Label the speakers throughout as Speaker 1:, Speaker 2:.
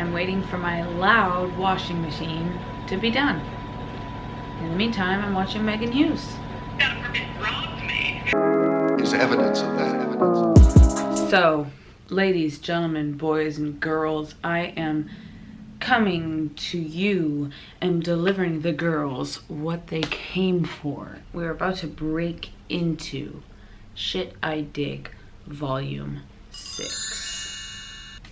Speaker 1: I'm waiting for my loud washing machine to be done. In the meantime, I'm watching Megan Hughes.
Speaker 2: Is evidence of that.
Speaker 1: So, ladies, gentlemen, boys, and girls, I am coming to you and delivering the girls what they came for. We're about to break into Shit I Dig Volume 6.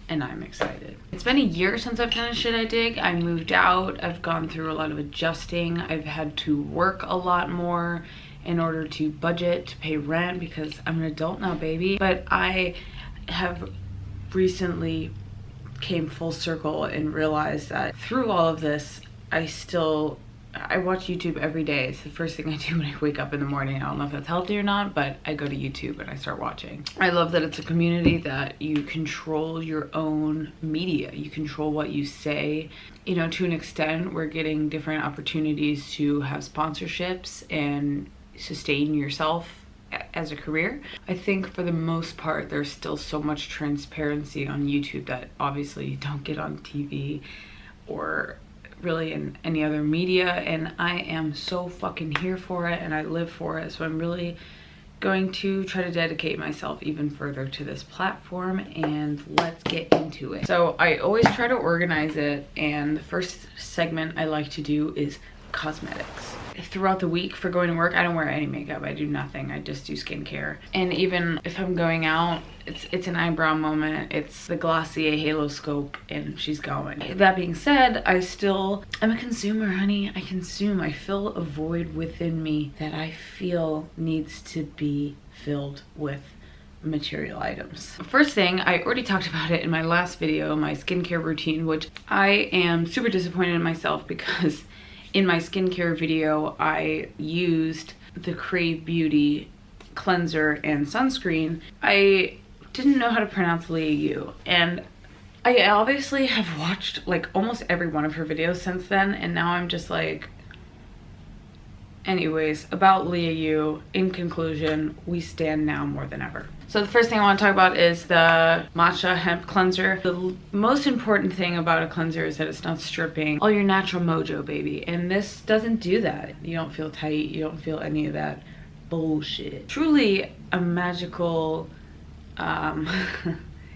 Speaker 1: And I'm excited. It's been a year since I've done a Shit I Dig. I moved out. I've gone through a lot of adjusting. I've had to work a lot more in order to budget, to pay rent, because I'm an adult now, baby. But I have recently came full circle and realized that through all of this, I watch YouTube every day. It's the first thing I do when I wake up in the morning. I don't know if that's healthy or not, but I go to YouTube and I start watching. I love that it's a community that you control your own media. You control what you say. You know, to an extent, we're getting different opportunities to have sponsorships and sustain yourself as a career. I think for the most part, there's still so much transparency on YouTube that obviously you don't get on TV or really in any other media, and I am so fucking here for it and I live for it. So I'm really going to try to dedicate myself even further to this platform, and let's get into it. So I always try to organize it, and the first segment I like to do is cosmetics. Throughout the week for going to work, I don't wear any makeup. I do nothing. I just do skincare. And even if I'm going out, it's an eyebrow moment. It's the Glossier Halo Scope and she's going. That being said, I'm a consumer, honey. I consume. I fill a void within me that I feel needs to be filled with material items. First thing, I already talked about it in my last video, my skincare routine, which I am super disappointed in myself because in my skincare video, I used the Krave Beauty cleanser and sunscreen. I didn't know how to pronounce looooong, and I obviously have watched like almost every one of her videos since then, and now I'm just like, anyways, about looooong, in conclusion, we stand now more than ever. So the first thing I want to talk about is the matcha hemp cleanser. The most important thing about a cleanser is that it's not stripping all your natural mojo, baby. And this doesn't do that. You don't feel tight. You don't feel any of that bullshit. Truly a magical,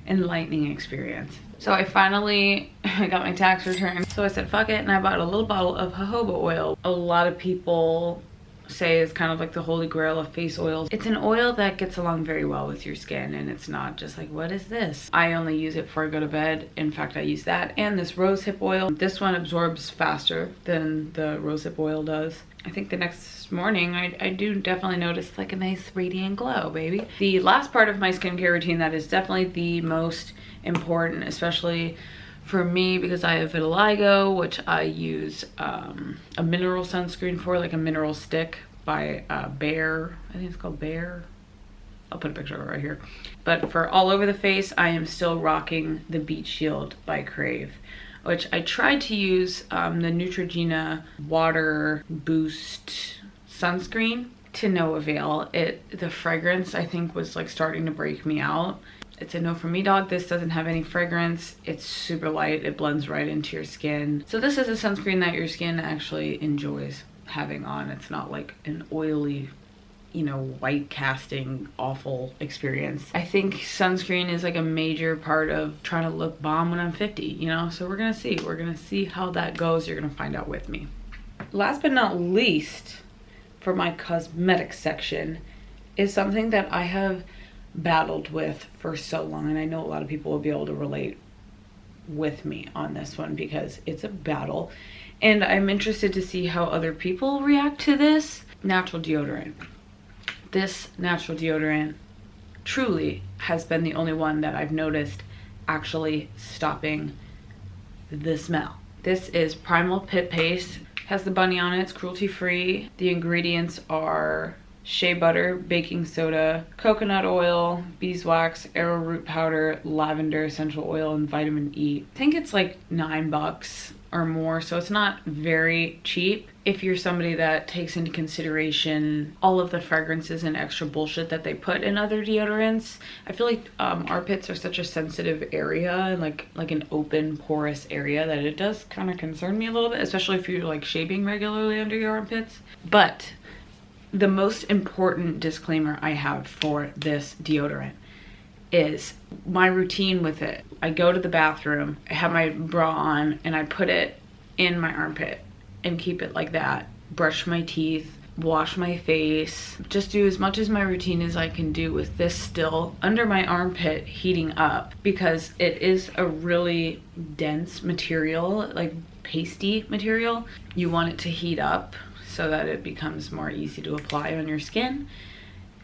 Speaker 1: enlightening experience. So I finally got my tax return. So I said, fuck it. And I bought a little bottle of jojoba oil. A lot of people say is kind of like the holy grail of face oils. It's an oil that gets along very well with your skin, and it's not just like, what is this? I only use it before I go to bed. In fact, I use that and this rosehip oil. This one absorbs faster than the rosehip oil does. I think the next morning I do definitely notice like a nice radiant glow, baby. The last part of my skincare routine that is definitely the most important, especially for me, because I have vitiligo, which I use a mineral sunscreen for, like a mineral stick by Bear. I think it's called Bear. I'll put a picture of it right here. But for all over the face, I am still rocking the Beet Shield by Krave, which I tried to use the Neutrogena Water Boost sunscreen to no avail. The fragrance, I think, was like starting to break me out. It's a no for me, dog. This doesn't have any fragrance. It's super light. It blends right into your skin. So this is a sunscreen that your skin actually enjoys having on. It's not like an oily, you know, white casting, awful experience. I think sunscreen is like a major part of trying to look bomb when I'm 50, you know? So we're gonna see. We're gonna see how that goes. You're gonna find out with me. Last but not least, for my cosmetic section, is something that I have battled with for so long, and I know a lot of people will be able to relate with me on this one because it's a battle, and I'm interested to see how other people react to this. Natural deodorant. This natural deodorant truly has been the only one that I've noticed actually stopping the smell. This is Primal Pit Paste. Has the bunny on it. It's cruelty free. The ingredients are shea butter, baking soda, coconut oil, beeswax, arrowroot powder, lavender essential oil, and vitamin E. I think it's like $9 or more, so it's not very cheap. If you're somebody that takes into consideration all of the fragrances and extra bullshit that they put in other deodorants, I feel like armpits are such a sensitive area, and like an open porous area, that it does kind of concern me a little bit, especially if you're like shaving regularly under your armpits. But the most important disclaimer I have for this deodorant is my routine with it. I go to the bathroom, I have my bra on, and I put it in my armpit and keep it like that. Brush my teeth, wash my face, just do as much as my routine as I can do with this still under my armpit heating up, because it is a really dense material, like pasty material. You want it to heat up so that it becomes more easy to apply on your skin.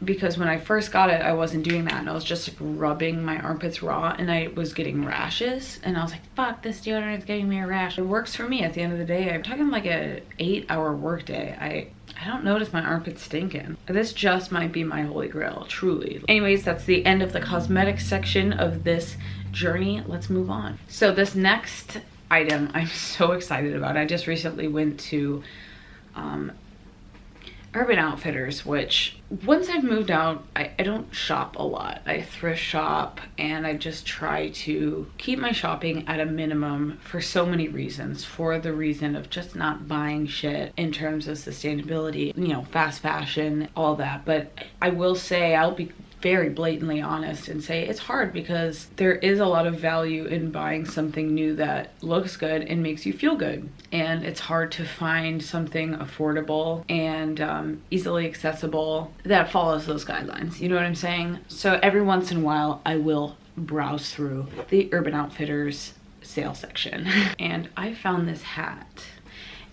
Speaker 1: Because when I first got it, I wasn't doing that, and I was just like rubbing my armpits raw, and I was getting rashes, and I was like, fuck, this deodorant is giving me a rash. It works for me at the end of the day. I'm talking like a 8-hour work day. I don't notice my armpits stinking. This just might be my holy grail, truly. Anyways, that's the end of the cosmetic section of this journey. Let's move on. So this next item I'm so excited about. I just recently went to Urban Outfitters, which once I've moved out, I don't shop a lot. I thrift shop, and I just try to keep my shopping at a minimum for so many reasons. For the reason of just not buying shit in terms of sustainability, you know, fast fashion, all that. But I will say, I'll be very blatantly honest and say it's hard, because there is a lot of value in buying something new that looks good and makes you feel good, and it's hard to find something affordable and easily accessible that follows those guidelines, you know what I'm saying? So every once in a while I will browse through the Urban Outfitters sale section and I found this hat,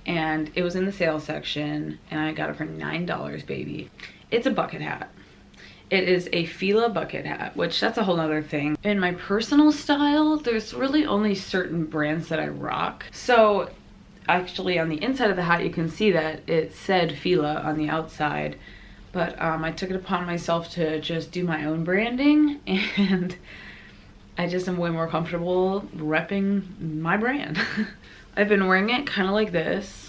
Speaker 1: and it was in the sale section, and I got it for $9, baby. It's a bucket hat. It is a Fila bucket hat, which that's a whole nother thing. In my personal style, there's really only certain brands that I rock. So actually on the inside of the hat, you can see that it said Fila on the outside, but I took it upon myself to just do my own branding, and I just am way more comfortable repping my brand. I've been wearing it kind of like this.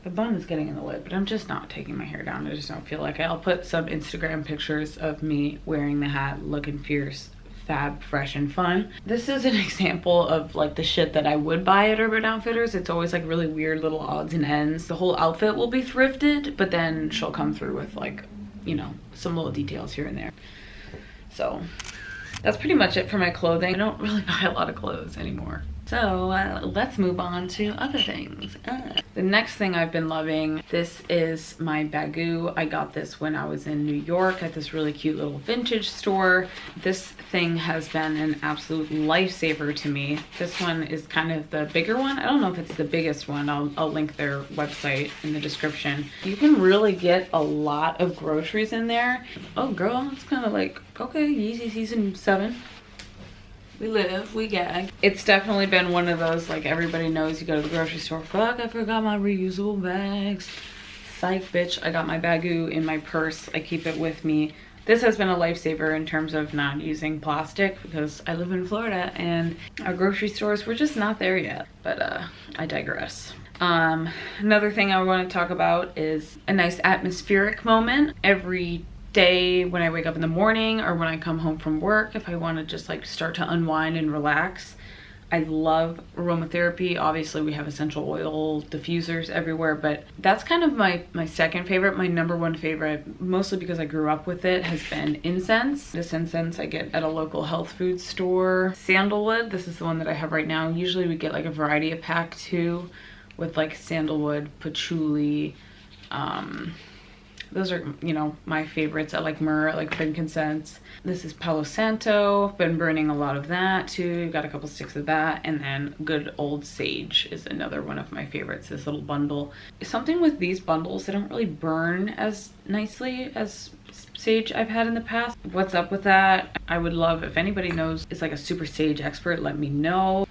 Speaker 1: The bun is getting in the way, but I'm just not taking my hair down. I just don't feel like it. I'll put some Instagram pictures of me wearing the hat, looking fierce, fab, fresh, and fun. This is an example of like the shit that I would buy at Urban Outfitters. It's always like really weird little odds and ends. The whole outfit will be thrifted, but then she'll come through with like, you know, some little details here and there. So that's pretty much it for my clothing. I don't really buy a lot of clothes anymore. So let's move on to other things. The next thing I've been loving, this is my baggu. I got this when I was in New York at this really cute little vintage store. This thing has been an absolute lifesaver to me. This one is kind of the bigger one. I don't know if it's the biggest one. I'll link their website in the description. You can really get a lot of groceries in there. Oh girl, it's kind of like, okay, Yeezy season 7. We live, we gag. It's definitely been one of those, like, everybody knows you go to the grocery store, fuck, I forgot my reusable bags. Psych, bitch, I got my baggu in my purse. I keep it with me. This has been a lifesaver in terms of not using plastic, because I live in Florida and our grocery stores, we're just not there yet. But I digress. Another thing I want to talk about is a nice atmospheric moment. Every day when I wake up in the morning or when I come home from work, if I want to just like start to unwind and relax, I love aromatherapy. Obviously we have essential oil diffusers everywhere, but that's kind of my second favorite. My number one favorite, mostly because I grew up with it, has been incense. This incense I get at a local health food store. Sandalwood, this is the one that I have right now. Usually we get like a variety of pack too, with like sandalwood, patchouli, those are, you know, my favorites. I like myrrh, I like frankincense. This is Palo Santo. Been burning a lot of that too. Got a couple sticks of that. And then good old sage is another one of my favorites, this little bundle. Something with these bundles, they don't really burn as nicely as sage I've had in the past. What's up with that? I would love, if anybody knows, is like a super sage expert, let me know.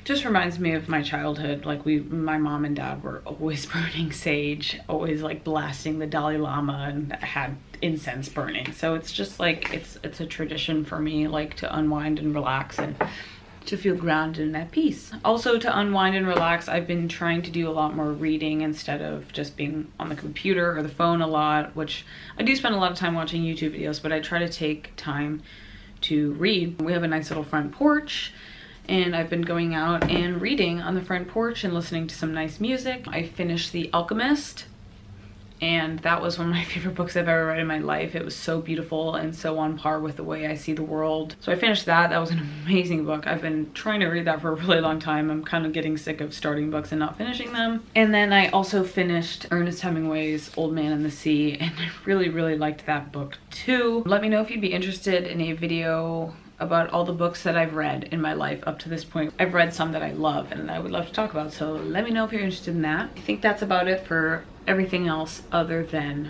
Speaker 1: Just reminds me of my childhood. Like my mom and dad were always burning sage, always like blasting the Dalai Lama, and had incense burning. So it's just like, it's a tradition for me, like to unwind and relax. And to feel grounded and at peace. Also, to unwind and relax, I've been trying to do a lot more reading instead of just being on the computer or the phone a lot, which I do spend a lot of time watching YouTube videos, but I try to take time to read. We have a nice little front porch, and I've been going out and reading on the front porch and listening to some nice music. I finished The Alchemist, and that was one of my favorite books I've ever read in my life. It was so beautiful and so on par with the way I see the world. So I finished that. That was an amazing book. I've been trying to read that for a really long time. I'm kind of getting sick of starting books and not finishing them. And then I also finished Ernest Hemingway's Old Man and the Sea, and I really, really liked that book too. Let me know if you'd be interested in a video about all the books that I've read in my life up to this point. I've read some that I love and I would love to talk about, so let me know if you're interested in that. I think that's about it for everything else other than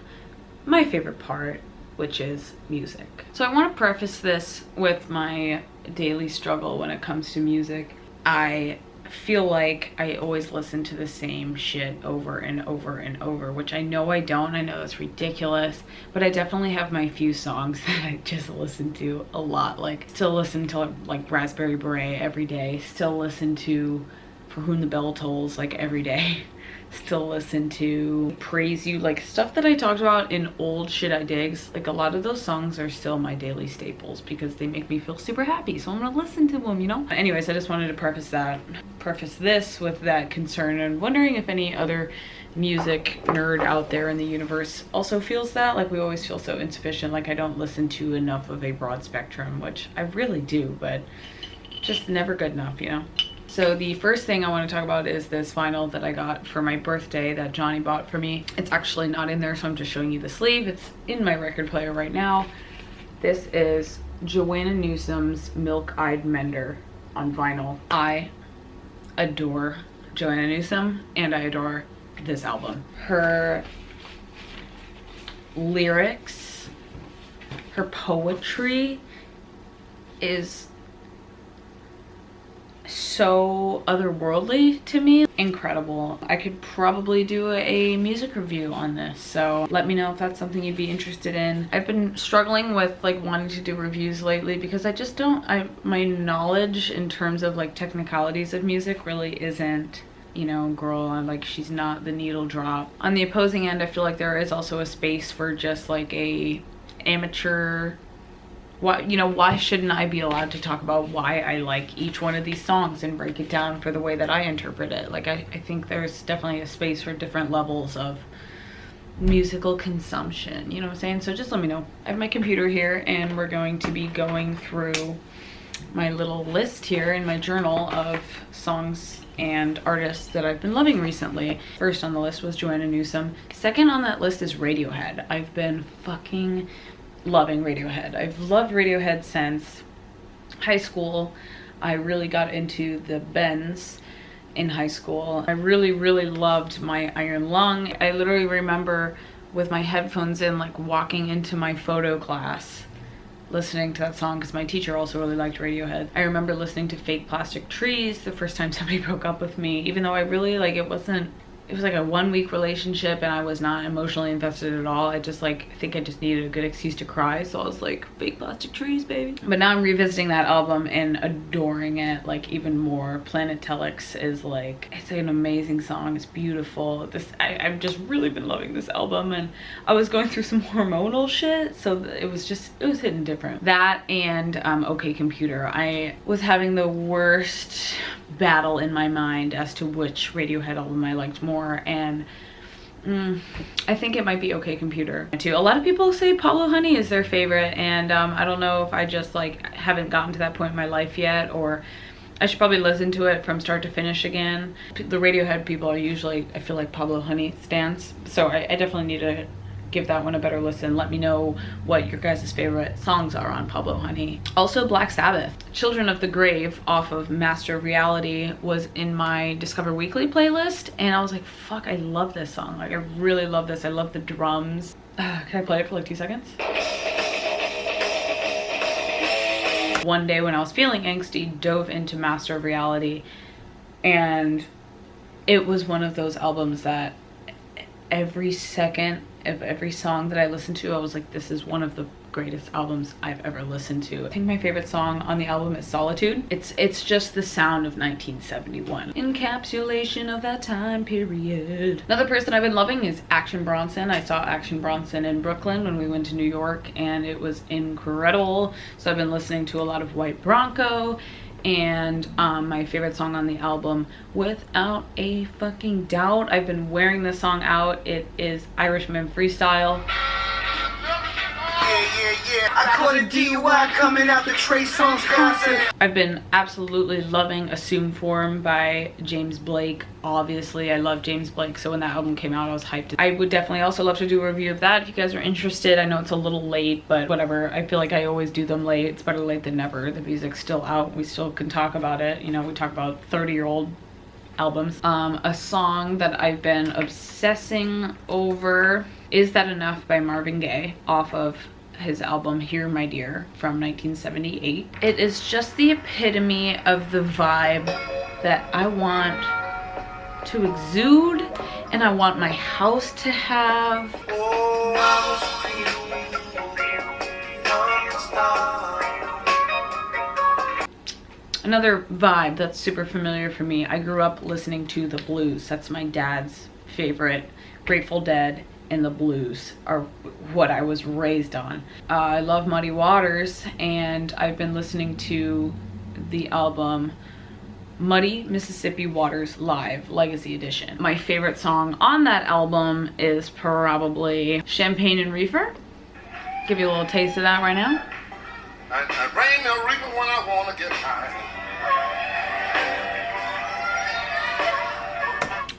Speaker 1: my favorite part, which is music. So I want to preface this with my daily struggle when it comes to music. I feel like I always listen to the same shit over and over and over, which I know I don't. I know that's ridiculous, but I definitely have my few songs that I just listen to a lot. Like, still listen to like Raspberry Beret every day, still listen to For Whom the Bell Tolls like every day, still listen to Praise You, like stuff that I talked about in old Shit I Digs. Like, a lot of those songs are still my daily staples because they make me feel super happy, so I'm gonna listen to them, you know? Anyways, I just wanted to preface this with that concern, and wondering if any other music nerd out there in the universe also feels that. Like, we always feel so insufficient, like I don't listen to enough of a broad spectrum, which I really do, but just never good enough, you know? So the first thing I want to talk about is this vinyl that I got for my birthday that Johnny bought for me. It's actually not in there, so I'm just showing you the sleeve. It's in my record player right now. This is Joanna Newsom's Milk-Eyed Mender on vinyl. I adore Joanna Newsom, and I adore this album. Her lyrics, her poetry is so otherworldly to me. Incredible. I could probably do a music review on this, so let me know if that's something you'd be interested in. I've been struggling with like wanting to do reviews lately because I just don't, my knowledge in terms of like technicalities of music really isn't, you know, girl, I'm like, she's not the needle drop. On the opposing end, I feel like there is also a space for just like a amateur, why shouldn't I be allowed to talk about why I like each one of these songs and break it down for the way that I interpret it? Like, I think there's definitely a space for different levels of musical consumption, you know what I'm saying? So just let me know. I have my computer here, and we're going to be going through my little list here in my journal of songs and artists that I've been loving recently. First on the list was Joanna Newsom. Second on that list is Radiohead. I've been fucking loving Radiohead. I've loved Radiohead since high school. I really got into the bends in high school. I really, really loved My Iron Lung. I literally remember with my headphones in, like walking into my photo class listening to that song because my teacher also really liked Radiohead. I remember listening to Fake Plastic Trees the first time somebody broke up with me, even though I really, like, it was like a 1 week relationship and I was not emotionally invested at all. I just like, I think I just needed a good excuse to cry, so I was like, Fake Plastic Trees, baby. But now I'm revisiting that album and adoring it like even more. Planet Telex is like, it's an amazing song. It's beautiful. I've just really been loving this album, and I was going through some hormonal shit, so it was hitting different. That and OK Computer. I was having the worst battle in my mind as to which Radiohead album I liked more, and I think it might be OK Computer too. A lot of people say Pablo Honey is their favorite, and I don't know if I just like haven't gotten to that point in my life yet, or I should probably listen to it from start to finish again. The Radiohead people are usually, I feel like, Pablo Honey stans, so I definitely need to give that one a better listen. Let me know what your guys' favorite songs are on Pablo Honey. Also, Black Sabbath. Children of the Grave off of Master of Reality was in my Discover Weekly playlist, and I was like, fuck, I love this song. Like, I really love this. I love the drums. Can I play it for like 2 seconds? One day when I was feeling angsty, dove into Master of Reality, and it was one of those albums that every second of every song that I listened to, I was like, this is one of the greatest albums I've ever listened to. I think my favorite song on the album is Solitude. It's just the sound of 1971. Encapsulation of that time period. Another person I've been loving is Action Bronson. I saw Action Bronson in Brooklyn when we went to New York, and it was incredible. So I've been listening to a lot of White Bronco, and my favorite song on the album, without a fucking doubt, I've been wearing this song out. It is Irishman Freestyle.
Speaker 3: I caught a DUI coming out the Trey Songz concert.
Speaker 1: I've been absolutely loving Assume Form by James Blake. Obviously, I love James Blake, so when that album came out, I was hyped. I would definitely also love to do a review of that if you guys are interested. I know it's a little late, but whatever. I feel like I always do them late. It's better late than never. The music's still out. We still can talk about it. You know, we talk about 30-year-old albums. A song that I've been obsessing over, Is That Enough by Marvin Gaye, off of his album Here My Dear from 1978. It is just the epitome of the vibe that I want to exude and I want my house to have. Another vibe that's super familiar for me, I grew up listening to the blues. That's my dad's favorite. Grateful Dead and the blues are what I was raised on. I love Muddy Waters, and I've been listening to the album Muddy Mississippi Waters Live Legacy Edition. My favorite song on that album is probably Champagne and Reefer. Give you a little taste of that right now.
Speaker 2: I bring the reaper when I wanna get high.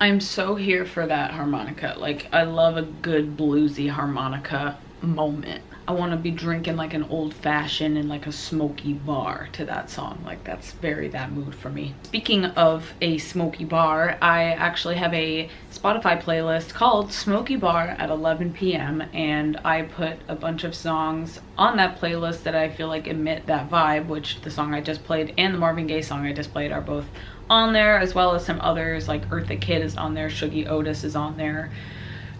Speaker 1: I'm so here for that harmonica. Like, I love a good bluesy harmonica moment. I want to be drinking like an old fashioned in like a smoky bar to that song. Like, that's very that mood for me. Speaking of a smoky bar, I actually have a Spotify playlist called Smoky Bar at 11 p.m. and I put a bunch of songs on that playlist that I feel like emit that vibe, which the song I just played and the Marvin Gaye song I just played are both on there, as well as some others like Eartha Kitt is on there, Shuggie Otis is on there,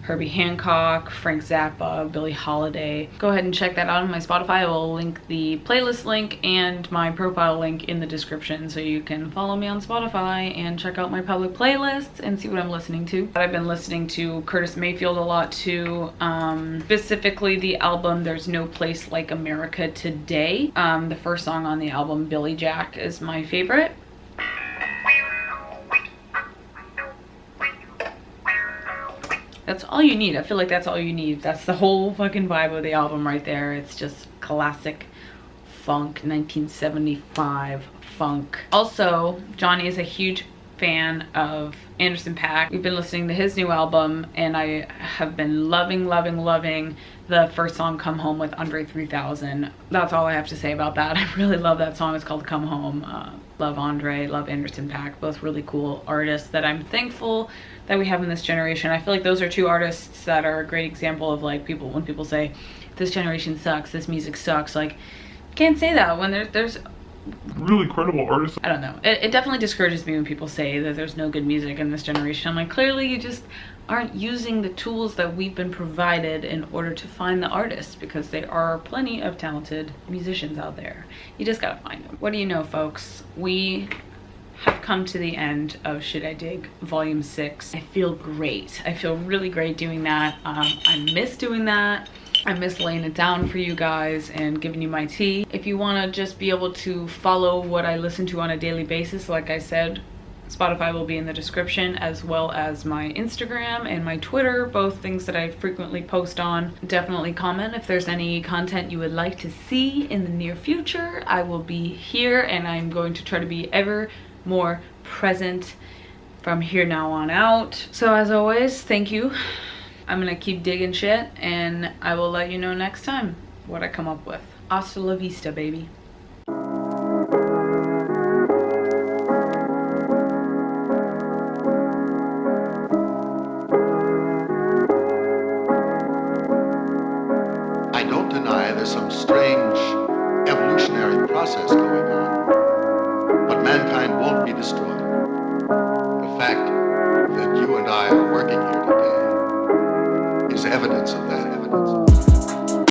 Speaker 1: Herbie Hancock, Frank Zappa, Billie Holiday. Go ahead and check that out on my Spotify. I will link the playlist link and my profile link in the description so you can follow me on Spotify and check out my public playlists and see what I'm listening to. I've been listening to Curtis Mayfield a lot too, specifically the album There's No Place Like America Today. The first song on the album, Billy Jack, is my favorite. That's all you need. I feel like that's all you need. That's the whole fucking vibe of the album right there. It's just classic funk, 1975 funk. Also, Johnny is a huge fan of Anderson .Paak. We've been listening to his new album and I have been loving the first song, Come Home, with Andre 3000. That's all I have to say about that. I really love that song. It's called Come Home. Love Andre, love Anderson .Paak. Both really cool artists that I'm thankful that we have in this generation. I feel like those are two artists that are a great example of like people, when people say this generation sucks, this music sucks, like can't say that when there's
Speaker 4: really credible artists.
Speaker 1: I don't know. It definitely discourages me when people say that there's no good music in this generation. I'm like, clearly you just aren't using the tools that we've been provided in order to find the artists, because there are plenty of talented musicians out there. You just gotta find them. What do you know, folks? We have come to the end of Should I Dig Volume 6. I feel great. I feel really great doing that. I miss doing that. I miss laying it down for you guys and giving you my tea. If you want to just be able to follow what I listen to on a daily basis, like I said, Spotify will be in the description, as well as my Instagram and my Twitter, both things that I frequently post on. Definitely comment if there's any content you would like to see in the near future. I will be here and I'm going to try to be ever more present from here now on out. So as always, thank you. I'm gonna keep digging shit and I will let you know next time what I come up with. Hasta la vista, baby.
Speaker 2: I don't deny there's some strange evolutionary process going on, but mankind won't be destroyed. The fact that you and I are working here today is evidence of that evidence.